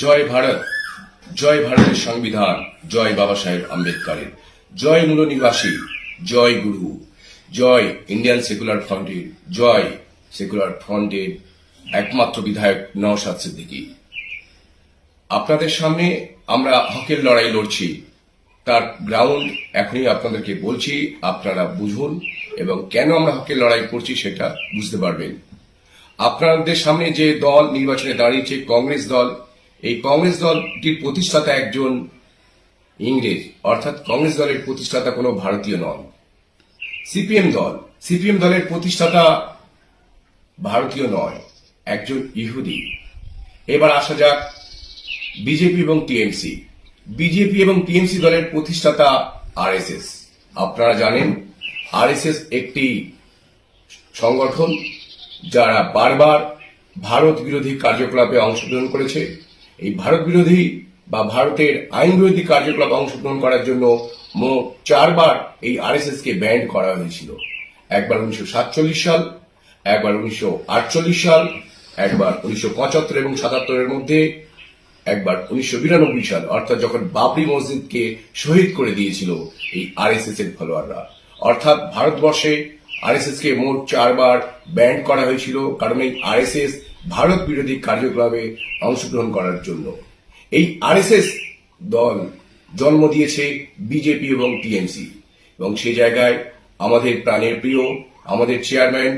জয় ভারত, জয় ভারতের সংবিধান, জয় বাবা সাহেব আম্বেদকরের, জয় মূল নিবাসী, জয় গুরু, জয় ইন্ডিয়ান সেকুলার ফ্রন্টের, জয় সেকুলার ফ্রন্টের একমাত্র বিধায়ক নওশাদ সিদ্দিকী। আপনাদের সামনে আমরা হকের লড়াই লড়ছি, তার গ্রাউন্ড এখনই আপনাদেরকে বলছি, আপনারা বুঝুন এবং কেন আমরা হকের লড়াই করছি সেটা বুঝতে পারবেন। আপনাদের সামনে যে দল নির্বাচনে দাঁড়িয়েছে কংগ্রেস দল, এই কংগ্রেস দলটির প্রতিষ্ঠাতা একজন ইংরেজ, অর্থাৎ কংগ্রেস দলের প্রতিষ্ঠাতা কোনো ভারতীয় নন। সিপিএম দলের প্রতিষ্ঠাতা ভারতীয় নয়, একজন ইহুদি। এবার আসা যাক বিজেপি এবং টিএমসি। বিজেপি এবং টিএমসি দলের প্রতিষ্ঠাতা আরএসএস। আপনারা জানেন আরএসএস একটি সংগঠন যারা বারবার ভারত বিরোধী কার্যকলাপে অংশগ্রহণ করেছে। এই ভারত বিরোধী বা ভারতের আইন বিরোধী কার্যকলাপে অংশগ্রহণ করার জন্য মোট 4 বার এই আরএসএস কে ব্যান্ড করা হয়েছিল। একবার 1947 সাল, একবার 1948 সাল, একবার 1975 এবং 77 এর মধ্যে, একবার 1992 সাল, অর্থাৎ যখন বাবরি মসজিদকে শহীদ করে দিয়েছিল এই আরএসএস এর ফলোয়াররা। অর্থাৎ ভারতবর্ষে আরএসএস কে মোট 4 বার ব্যান্ড করা হয়েছিল, কারণ এই আরএসএস ভারত বিরোধী কার্যক্রমে অংশগ্রহণ করার জন্য। এই আরএসএস দল জন্ম দিয়েছে বিজেপি এবং টিএমসি, এবং সেই জায়গায় আমাদের প্রাণের প্রিয় আমাদের চেয়ারম্যান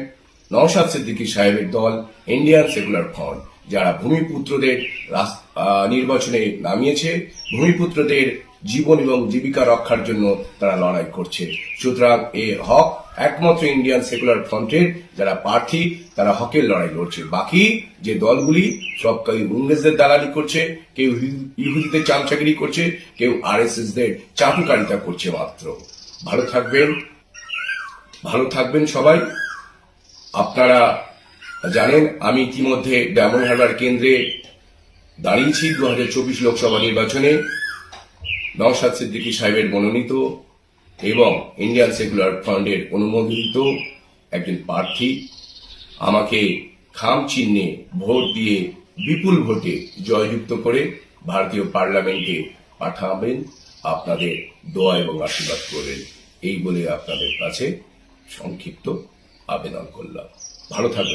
নওশাদ সিদ্দিকী সাহেবের দল ইন্ডিয়ান সেকুলার ফ্রন্ট, যারা ভূমিপুত্রদের নির্বাচনে নামিয়েছে, ভূমিপুত্রদের জীবন এবং জীবিকা রক্ষার জন্য তারা লড়াই করছে। সুতরাং এ হক একমাত্র ইন্ডিয়ান সেকুলার ফ্রন্টের যারা প্রার্থী, তারা হকের লড়াই লড়ছে। বাকি যে দলগুলি সব কেউ ইংরেজদের দালালি করছে, কেউ ইহুদিদের চামচাগিরি করছে, কেউ আরএসএস দের চাটুকারিতা করছে মাত্র। ভালো থাকবেন সবাই। আপনারা জানেন আমি ইতিমধ্যে ডায়মন্ড হারবার কেন্দ্রে দাঁড়িয়েছি 2024 লোকসভা নির্বাচনে নওশাদ সিদ্দিকী সাহেবের মনোনীত এবং ইন্ডিয়ান সেকুলার ফ্রন্টের অনুমোদিত একজন প্রার্থী। আমাকে খাম চিহ্নে ভোট দিয়ে বিপুল ভোটে জয়যুক্ত করে ভারতীয় পার্লামেন্টে পাঠাবেন। আপনাদের দোয়া এবং আশীর্বাদ করবেন, এই বলে আপনাদের কাছে সংক্ষিপ্ত আবেদন করলাম। ভালো থাকবেন।